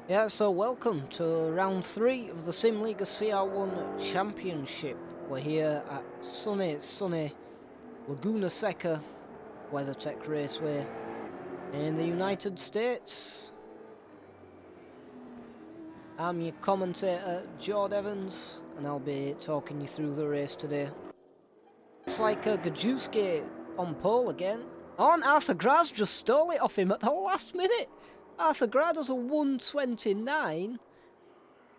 Yeah, so welcome to round 3 of the Simliga CR1 Championship. We're here at sunny Laguna Seca WeatherTech Raceway in the United States. I'm your commentator, Jord Evans, and I'll be talking you through the race today. It's like Gajewski on pole again. Oh, and Arthur Graz just stole it off him at the last minute. Arthur Graz does a 1:29.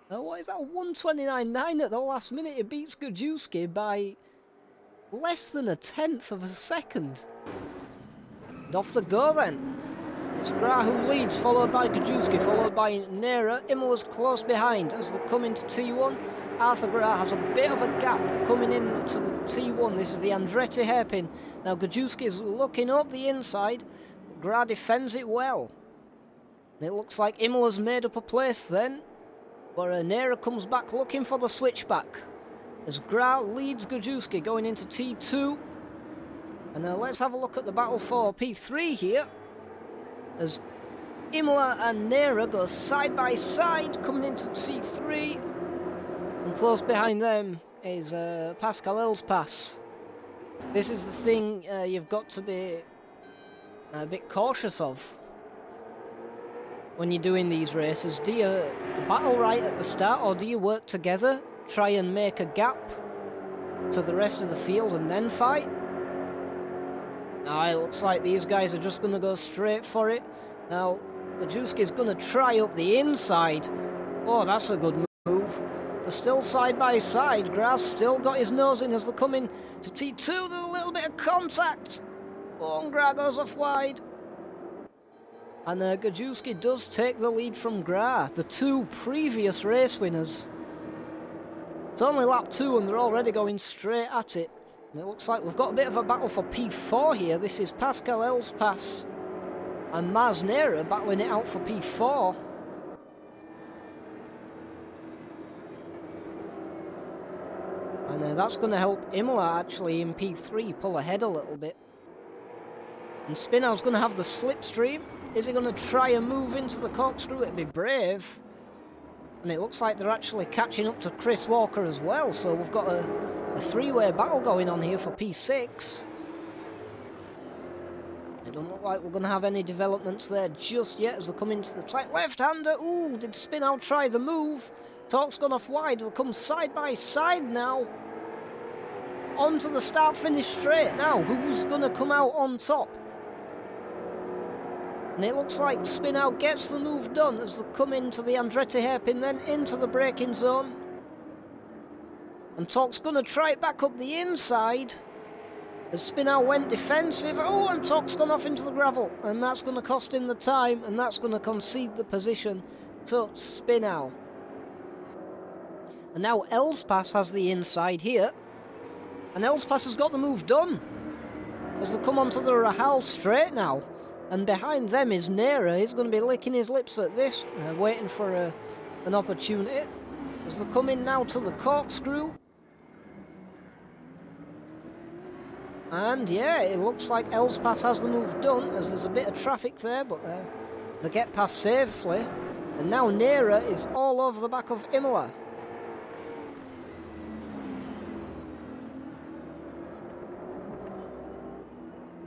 What is that? 1:29.9 at the last minute. He beats Gajewski by less than a tenth of a second. And off the go then. It's Gras who leads, followed by Gajewski, followed by Nera. Imola's close behind as they come into T1. Arthur Gras has a bit of a gap coming in to the T1. This is the Andretti hairpin. Now Gajewski is looking up the inside. Gras defends it well. And it looks like Imola's made up a place then. But Nera comes back looking for the switchback. As Gras leads Gajewski going into T2. And let's have a look at the battle for P3 here. As Imola and Nera go side by side coming into T3. And close behind them is Pascal Elspas. This is the thing you've got to be a bit cautious of when you're doing these races. Do you battle right at the start, or do you work together, try and make a gap to the rest of the field and then fight? It looks like these guys are just going to go straight for it. Now, Gajewski's going to try up the inside. Oh, that's a good move. They're still side by side. Gras still got his nose in as they come in to T2. There's a little bit of contact. Oh, and Gras goes off wide. And Gajewski does take the lead from Gras, the two previous race winners. It's only lap 2 and they're already going straight at it. And it looks like we've got a bit of a battle for P4 here. This is Pascal Elspas and Maz Nera battling it out for P4. And that's going to help Imola actually in P3 pull ahead a little bit. And Spinow's going to have the slipstream. Is he going to try and move into the corkscrew? It'd be brave. And it looks like they're actually catching up to Chris Walker as well. So we've got a three-way battle going on here for P6. It doesn't look like we're going to have any developments there just yet as they come into the tight left-hander. Ooh, did Spinow try the move? Torque's gone off wide. They'll come side by side now. Onto the start-finish straight now. Who's going to come out on top? And it looks like Spinow gets the move done as they come into the Andretti hairpin, then into the braking zone. And Torque's going to try it back up the inside. As Spinow went defensive. Oh, and Torque's gone off into the gravel. And that's going to cost him the time, and that's going to concede the position to Spinow. And now Elspas has the inside here. And Elspas has got the move done. As they come onto the Rahal straight now. And behind them is Nera. He's going to be licking his lips at this, waiting for an opportunity. As they come in now to the corkscrew. And yeah, it looks like Elspas has the move done, as there's a bit of traffic there, but they get past safely. And now Nera is all over the back of Imola.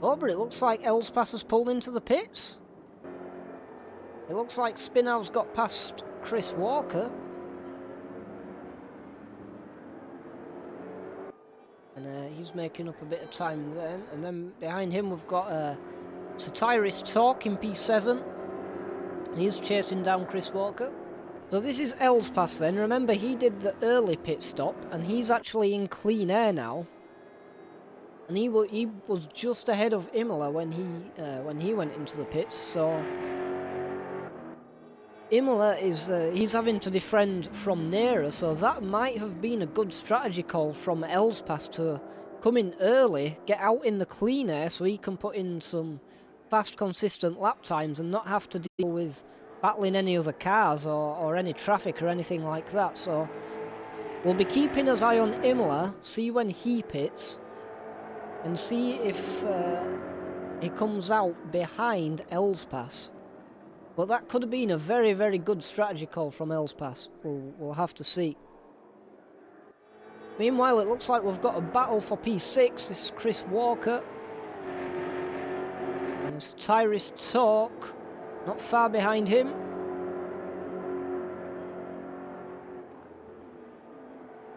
Oh, but it looks like Elspas has pulled into the pits. It looks like Spinow's got past Chris Walker. And he's making up a bit of time then. And then behind him we've got Satiris Torque in P7. He's chasing down Chris Walker. So this is Elspas then. Remember, he did the early pit stop, and he's actually in clean air now. And he was just ahead of Imola when he went into the pits. So Imola is he's having to defend from Nera. So that might have been a good strategy call from Elspas to come in early, get out in the clean air, so he can put in some fast, consistent lap times and not have to deal with battling any other cars or any traffic or anything like that. So we'll be keeping his eye on Imola, see when he pits. And see if he comes out behind Elspas. But that could have been a very, very good strategy call from Elspass. We'll have to see. Meanwhile, it looks like we've got a battle for P6. This is Chris Walker. And it's Tyrus Talk, not far behind him.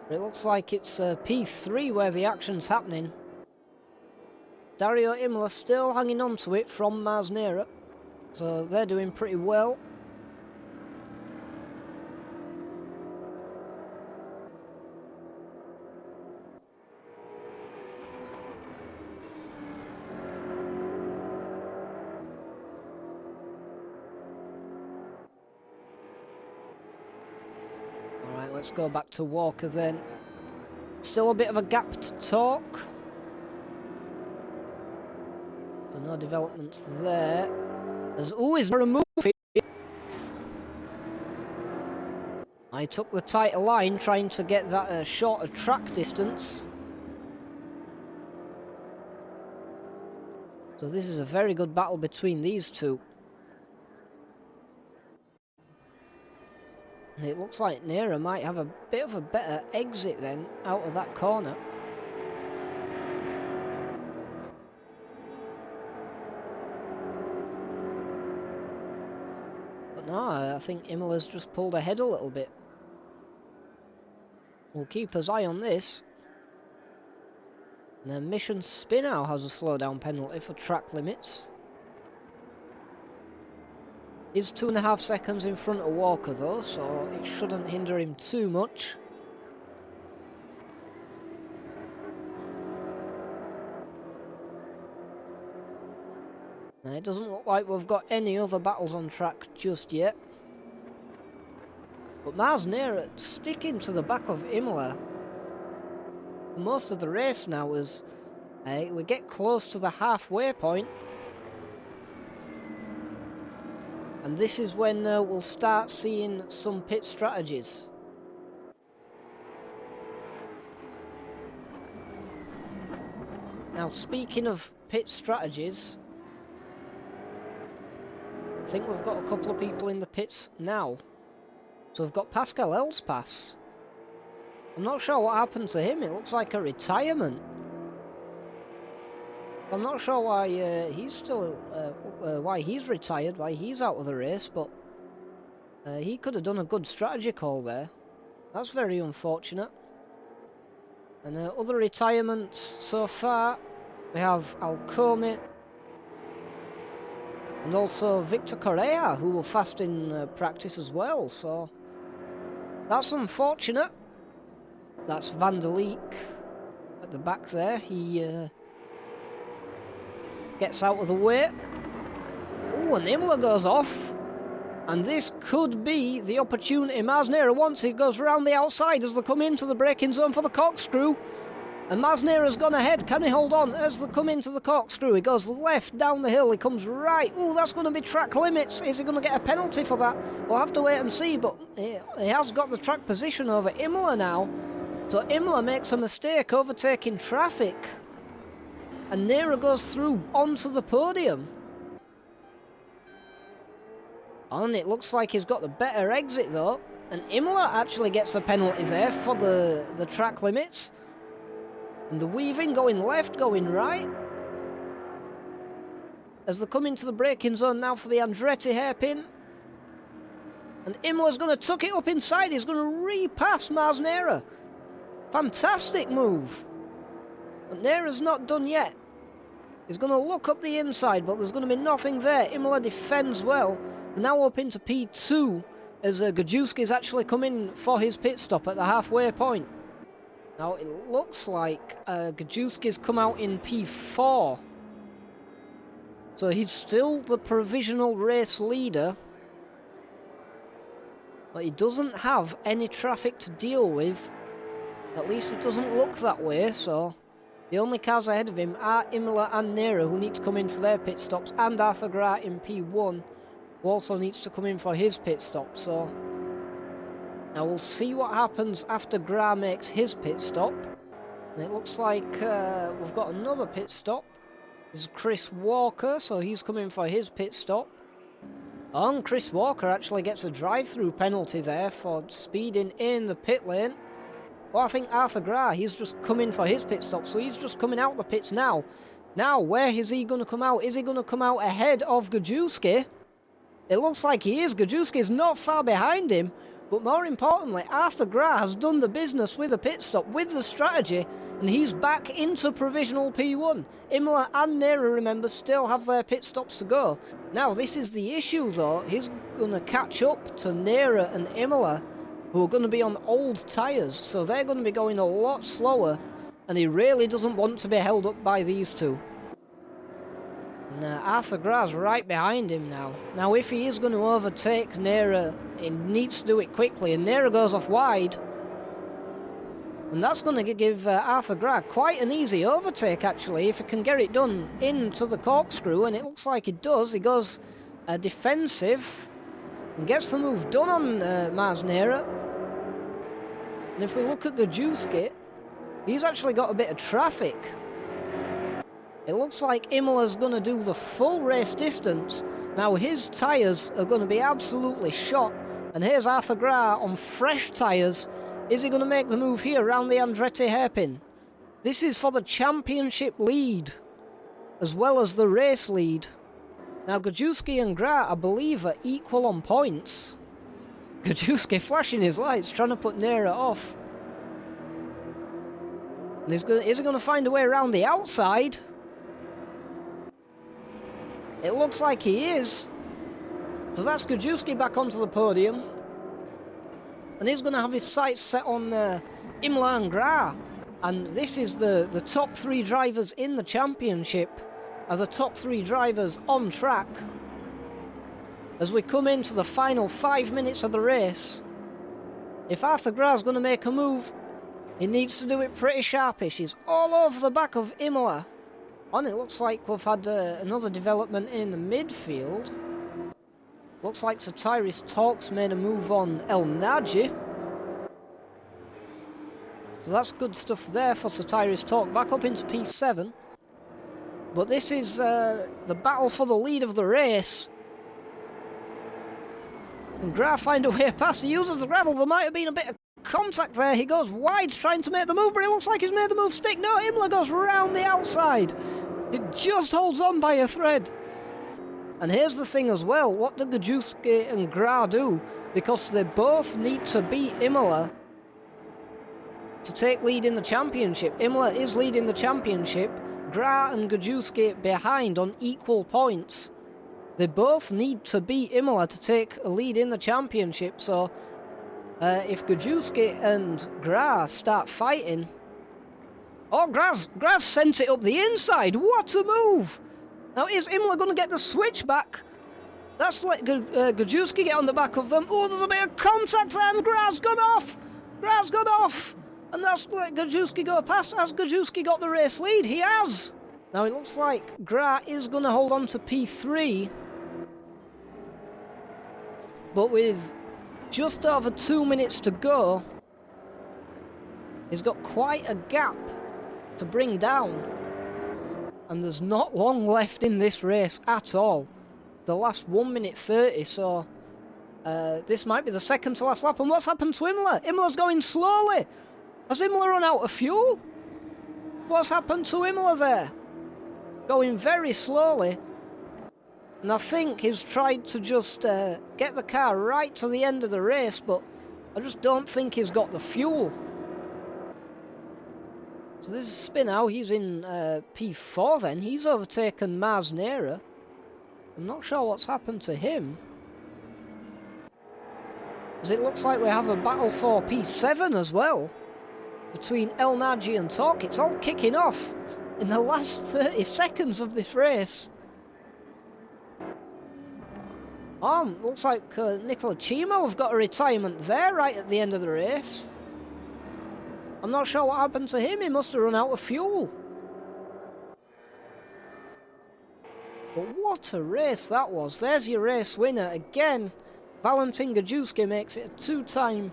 It looks like it's P3 where the action's happening. Dario Imola still hanging on to it from Masnera. So they're doing pretty well. Alright, let's go back to Walker then. Still a bit of a gap to talk. So no developments there. There's always a move. I took the tighter line trying to get that shorter track distance. So this is a very good battle between these two. And it looks like Nera might have a bit of a better exit then out of that corner. No, I think Imola's just pulled ahead a little bit. We'll keep his eye on this. And then Mission Spinow has a slowdown penalty for track limits. He's 2.5 seconds in front of Walker though, so it shouldn't hinder him too much. Now, it doesn't look like we've got any other battles on track just yet. But Masnera sticking to the back of Imola most of the race now as we get close to the halfway point. And this is when we'll start seeing some pit strategies. Now, speaking of pit strategies, I think we've got a couple of people in the pits now. So we've got Pascal Elspass. I'm not sure what happened to him. It looks like a retirement. I'm not sure why he's still, why he's retired, why he's out of the race, but he could have done a good strategy call there. That's very unfortunate. And other retirements so far, we have Alcome, and also Victor Correa, who were fast in practice as well, so that's unfortunate. That's Van der Leek at the back there. He gets out of the way. Oh, and Imola goes off. And this could be the opportunity Masnera wants. He goes around the outside as they come into the braking zone for the corkscrew. And Masnera's gone ahead. Can he hold on as they come into the corkscrew? He goes left down the hill. He comes right. Oh, that's going to be track limits. Is he going to get a penalty for that? We'll have to wait and see. But he has got the track position over Imola now. So Imola makes a mistake overtaking traffic. And Nera goes through onto the podium. And it looks like he's got the better exit though. And Imola actually gets a penalty there for the track limits. And the weaving going left, going right. As they come into the braking zone now for the Andretti hairpin. And Imola's going to tuck it up inside. He's going to repass Masnera. Fantastic move. But Nera's not done yet. He's going to look up the inside, but there's going to be nothing there. Imola defends well. They're now up into P2 as Gajewski's actually come in for his pit stop at the halfway point. Now it looks like Gajewski's come out in P4. So he's still the provisional race leader. But he doesn't have any traffic to deal with. At least it doesn't look that way, so the only cars ahead of him are Imola and Nera, who need to come in for their pit stops, and Arthur Gras in P1, who also needs to come in for his pit stop. So now we'll see what happens after Gras makes his pit stop. And it looks like we've got another pit stop. This is Chris Walker, so he's coming for his pit stop. And Chris Walker actually gets a drive-through penalty there for speeding in the pit lane. Well, I think Arthur Grah, he's just coming for his pit stop, so he's just coming out the pits now. Now, where is he going to come out? Is he going to come out ahead of Gajewski? It looks like he is. Gajewski is not far behind him, but more importantly, Arthur Grah has done the business with a pit stop, with the strategy, and he's back into provisional P1. Imola and Nera, remember, still have their pit stops to go. Now, this is the issue, though. He's going to catch up to Nera and Imola, who are going to be on old tyres, so they're going to be going a lot slower, and he really doesn't want to be held up by these two. And Arthur Grah's right behind him now. Now, if he is going to overtake Nera, he needs to do it quickly, and Nera goes off wide. And that's going to give Arthur Grah quite an easy overtake, actually, if he can get it done into the corkscrew, and it looks like he does. He goes defensive and gets the move done on Mars Nera. And if we look at Gajewski, he's actually got a bit of traffic. It looks like Imola's going to do the full race distance. Now his tyres are going to be absolutely shot. And here's Arthur Grah on fresh tyres. Is he going to make the move here around the Andretti hairpin? This is for the championship lead, as well as the race lead. Now Gajewski and Grah, I believe, are equal on points. Gajewski flashing his lights, trying to put Nera off. And is he going to find a way around the outside? It looks like he is. So that's Gajewski back onto the podium. And he's going to have his sights set on Imola and Grah. And this is the top three drivers in the championship, are the top three drivers on track. As we come into the final 5 minutes of the race, if Arthur Grah's going to make a move, he needs to do it pretty sharpish. He's all over the back of Imola. And it looks like we've had another development in the midfield. Looks like Satiris Talks made a move on El Naji. So that's good stuff there for Satiris Talk. Back up into P7. But this is the battle for the lead of the race. And Grah find a way past. He uses the gravel. There might have been a bit of contact there. He goes wide trying to make the move, but it looks like he's made the move stick. No, Imola goes round the outside. It just holds on by a thread. And here's the thing as well. What do Gajewski and Grah do? Because they both need to beat Imola to take lead in the championship. Imola is leading the championship. Grah and Gajewski behind on equal points. They both need to beat Imola to take a lead in the championship. So if Gajewski and Grah start fighting... Oh, Grah's sent it up the inside. What a move! Now, is Imola going to get the switch back? That's let Gajewski get on the back of them. Oh, there's a bit of contact there, and Grah's gone off! Grah's gone off! And that's let Gajewski go past. Has Gajewski got the race lead? He has! Now, it looks like Grah is going to hold on to P3. But with just over 2 minutes to go, he's got quite a gap to bring down. And there's not long left in this race at all. The last 1 minute 30, so this might be the second to last lap. And what's happened to Imola? Imola's going slowly. Has Imola run out of fuel? What's happened to Imola there? Going very slowly. And I think he's tried to just get the car right to the end of the race, but I just don't think he's got the fuel. So this is Spinau. He's in P4 then. He's overtaken Mars Nera. I'm not sure what's happened to him. As it looks like we have a battle for P7 as well. Between El Naji and Talk. It's all kicking off in the last 30 seconds of this race. Oh, looks like Nicola Chimo have got a retirement there right at the end of the race. I'm not sure what happened to him. He must have run out of fuel. But what a race that was. There's your race winner again. Valentin Gajewski makes it a two-time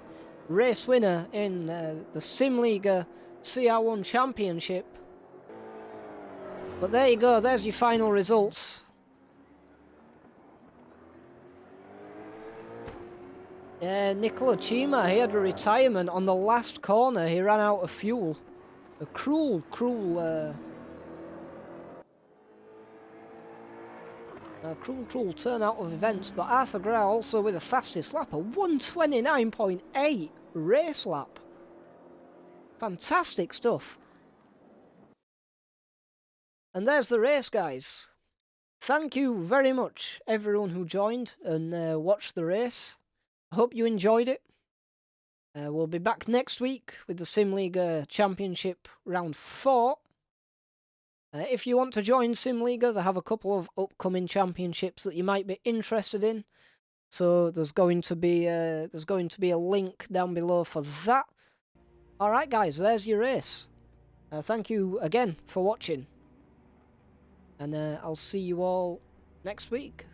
race winner in the Simliga CR1 Championship. But there you go. There's your final results. Nicola Chima, he had a retirement on the last corner. He ran out of fuel. A cruel turnout of events. But Arthur Grau also with the fastest lap, a 1:29.8 race lap. Fantastic stuff. And there's the race, guys. Thank you very much, everyone who joined and watched the race. I hope you enjoyed it. We'll be back next week with the Simliga Championship Round 4. If you want to join Simliga, they have a couple of upcoming championships that you might be interested in. So there's going to be a link down below for that. All right, guys, there's your race. Thank you again for watching, and I'll see you all next week.